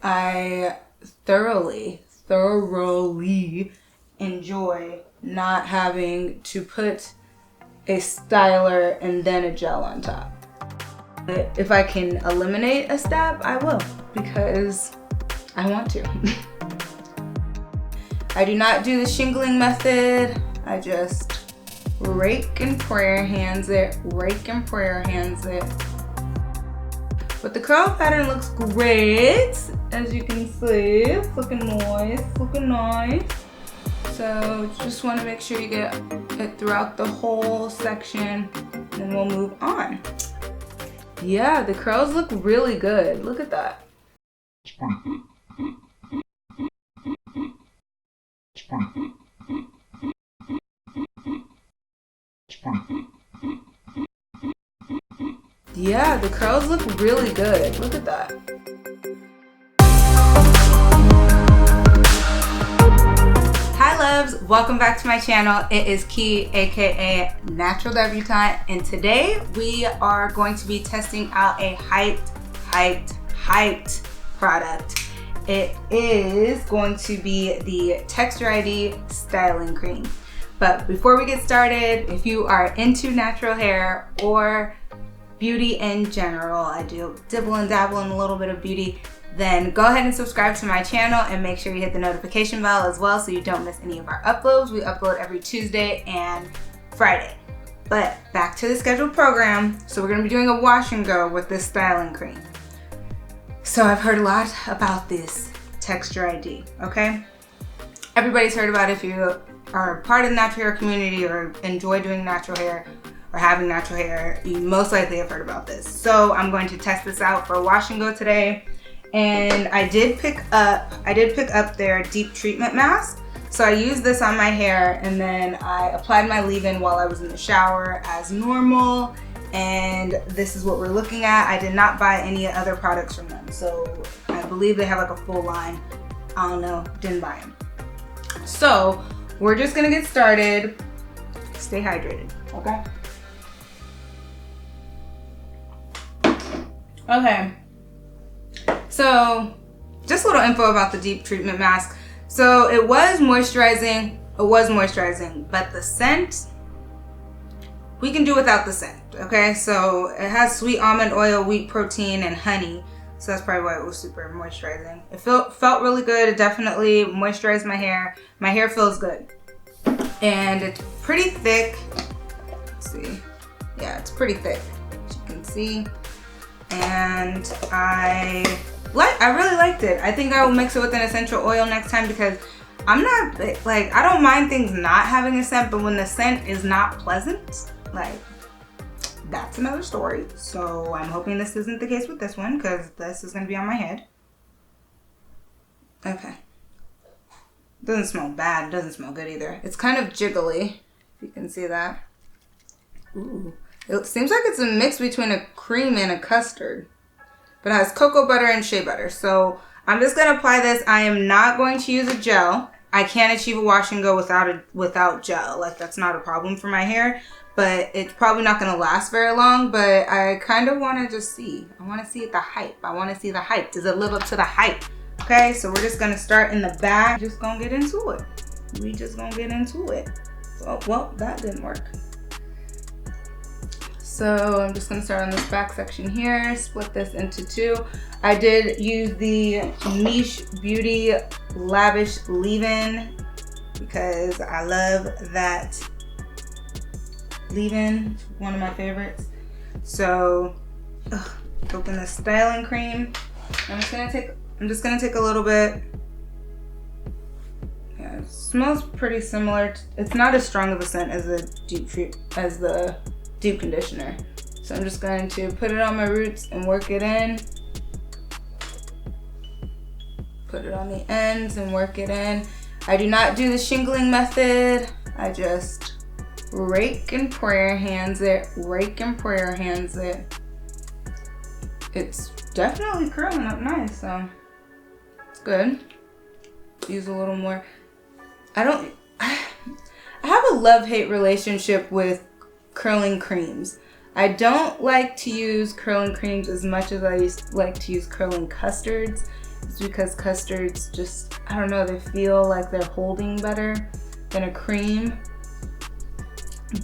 I thoroughly enjoy not having to put a styler and then a gel on top. But if I can eliminate a step, I will, because I want to. I do not do the shingling method. I just rake and prayer hands it, rake and prayer hands it. But the curl pattern looks great, as you can see. It's looking nice, looking nice. So just want to make sure you get it throughout the whole section, and then we'll move on. Yeah, the curls look really good. Look at that. Yeah, the curls look really good. Look at that. Hi loves, welcome back to my channel. It is Key, aka Natural Debutante, and today we are going to be testing out a hyped product. It is going to be the Texture ID Styling Cream. But before we get started, if you are into natural hair or beauty in general, I do dibble and dabble in a little bit of beauty, then go ahead and subscribe to my channel and make sure you hit the notification bell as well so you don't miss any of our uploads. We upload every Tuesday and Friday. But back to the scheduled program. So we're gonna be doing a wash and go with this styling cream. So I've heard a lot about this Texture ID, okay? Everybody's heard about it. If you are part of the natural hair community or enjoy doing natural hair or having natural hair, you most likely have heard about this. So I'm going to test this out for a wash and go today. And I did pick up their deep treatment mask. So I used this on my hair and then I applied my leave-in while I was in the shower as normal. And this is what we're looking at. I did not buy any other products from them. So I believe they have like a full line. I don't know, didn't buy them. So we're just gonna get started. Stay hydrated, okay? Okay, so just a little info about the deep treatment mask. So it was moisturizing, but the scent, we can do without the scent, okay? So it has sweet almond oil, wheat protein, and honey. So that's probably why it was super moisturizing. It felt really good. It definitely moisturized my hair. My hair feels good. And it's pretty thick. Let's see. Yeah, it's pretty thick, as you can see. And I really liked it. I think I will mix it with an essential oil next time because I'm not, like, I don't mind things not having a scent, but when the scent is not pleasant, like, that's another story. So I'm hoping this isn't the case with this one because this is going to be on my head. Okay. Doesn't smell bad. Doesn't smell good either. It's kind of jiggly, if you can see that. Ooh. It seems like it's a mix between a cream and a custard. But it has cocoa butter and shea butter. So I'm just going to apply this. I am not going to use a gel. I can achieve a wash and go without gel. Like, that's not a problem for my hair. But it's probably not going to last very long. But I kind of want to just see. I want to see the hype. I want to see the hype. Does it live up to the hype? Okay, so we're just going to start in the back. Just going to get into it. We just going to get into it. So, well, that didn't work. So I'm just going to start on this back section here, split this into two. I did use the Niche Beauty Lavish Leave-In because I love that leave-in, one of my favorites. So open the styling cream. I'm just gonna take a little bit. Yeah, it smells pretty similar. It's not as strong of a scent as the deep conditioner. So I'm just going to put it on my roots and work it in. Put it on the ends and work it in. I do not do the shingling method. I just rake and prayer hands it, rake and prayer hands it. It's definitely curling up nice, so it's good. Use a little more. I have a love-hate relationship with curling creams. I don't like to use curling creams as much as I like to use curling custards. It's because custards just, I don't know, they feel like they're holding better than a cream.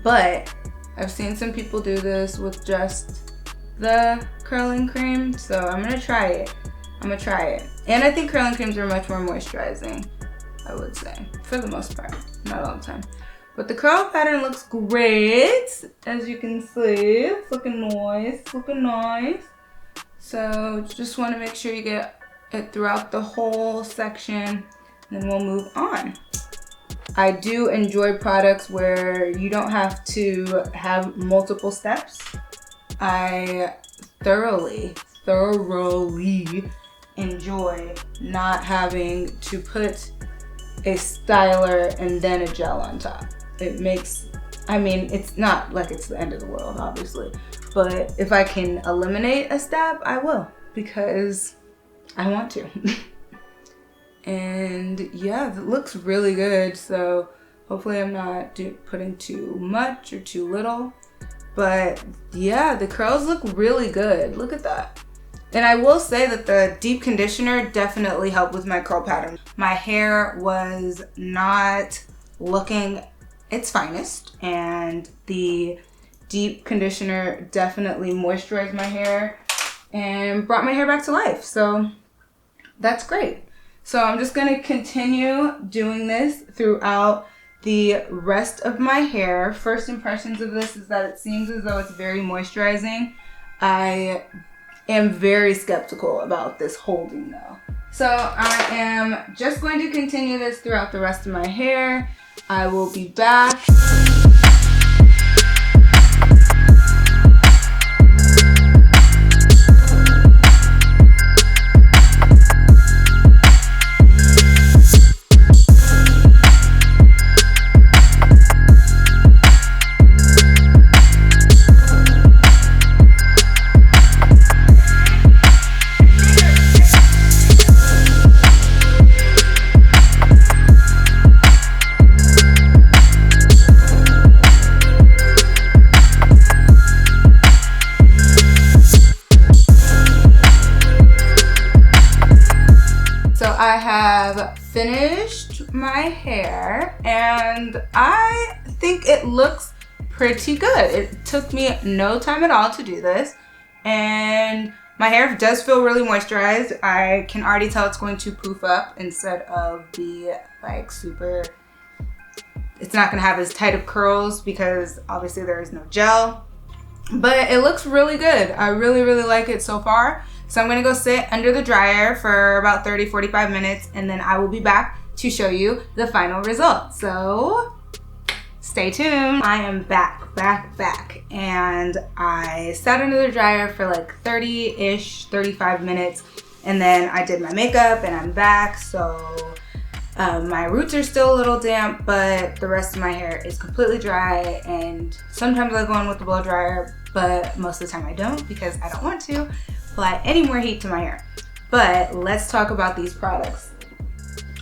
But I've seen some people do this with just the curling cream, so I'm gonna try it. And I think curling creams are much more moisturizing, I would say, for the most part, not all the time. But the curl pattern looks great, as you can see. It's looking nice. So just want to make sure you get it throughout the whole section, and then we'll move on. I do enjoy products where you don't have to have multiple steps. I thoroughly enjoy not having to put a styler and then a gel on top. It makes, I mean, it's not like it's the end of the world, obviously, but if I can eliminate a step, I will, because I want to. And yeah, it looks really good, so hopefully I'm not putting too much or too little. But yeah, the curls look really good. Look at that. And I will say that the deep conditioner definitely helped with my curl pattern. My hair was not looking its finest, and the deep conditioner definitely moisturized my hair and brought my hair back to life. So that's great. So I'm just gonna continue doing this throughout the rest of my hair. First impressions of this is that it seems as though it's very moisturizing. I am very skeptical about this holding though. So I am just going to continue this throughout the rest of my hair. I will be back. I have finished my hair and I think it looks pretty good. It took me no time at all to do this, and my hair does feel really moisturized. I can already tell it's going to poof up instead of the like super, it's not gonna have as tight of curls because obviously there is no gel, but it looks really good. I really like it so far. So I'm gonna go sit under the dryer for about 30-45 minutes, and then I will be back to show you the final result. So stay tuned. I am back, and I sat under the dryer for like 30-ish, 35 minutes, and then I did my makeup and I'm back. So my roots are still a little damp, but the rest of my hair is completely dry, and sometimes I go in with the blow dryer, but most of the time I don't because I don't want to apply any more heat to my hair. But let's talk about these products.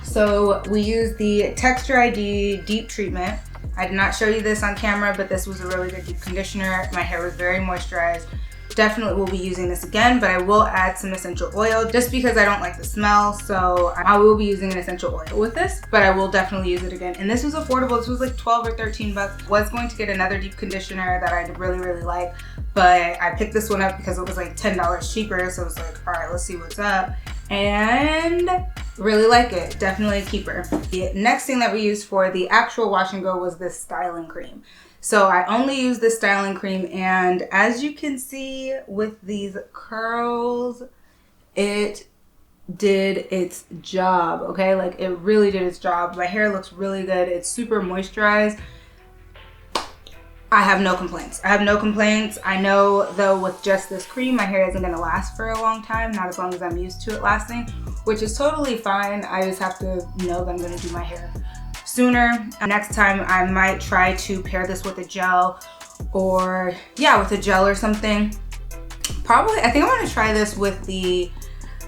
So we use the Texture ID Deep Treatment. I did not show you this on camera, but this was a really good deep conditioner. My hair was very moisturized. Definitely will be using this again, but I will add some essential oil just because I don't like the smell. So I will be using an essential oil with this, but I will definitely use it again. And this was affordable. This was like 12 or 13 bucks. Was going to get another deep conditioner that I really like, but I picked this one up because it was like $10 cheaper. So I was like, all right, let's see what's up. And really like it, definitely a keeper. The next thing that we used for the actual wash and go was this styling cream. So I only use this styling cream, and as you can see with these curls, it did its job, okay? Like it really did its job. My hair looks really good. It's super moisturized. I have no complaints. I know though with just this cream, my hair isn't gonna last for a long time, not as long as I'm used to it lasting, which is totally fine. I just have to know that I'm gonna do my hair sooner. Next time I might try to pair this with a gel, or yeah, with a gel or something. Probably, I think I want to try this with the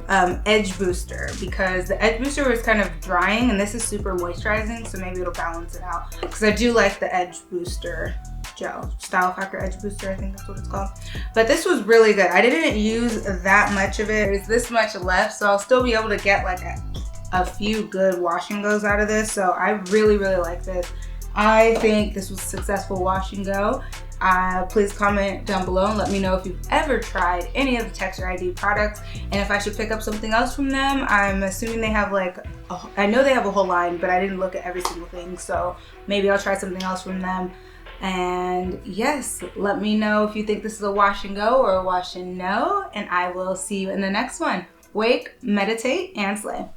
edge booster, because the edge booster was kind of drying and this is super moisturizing, so maybe it'll balance it out, because I do like the edge booster gel, Style Factor Edge Booster, I think that's what it's called. But this was really good. I didn't use that much of it. There's this much left, so I'll still be able to get like a few good wash and goes out of this. So I really, really like this. I think this was a successful wash and go. Please comment down below and let me know if you've ever tried any of the Texture ID products and if I should pick up something else from them. I'm assuming they have like, I know they have a whole line, but I didn't look at every single thing. So maybe I'll try something else from them. And yes, let me know if you think this is a wash and go or a wash and no. And I will see you in the next one. Wake, meditate, and slay.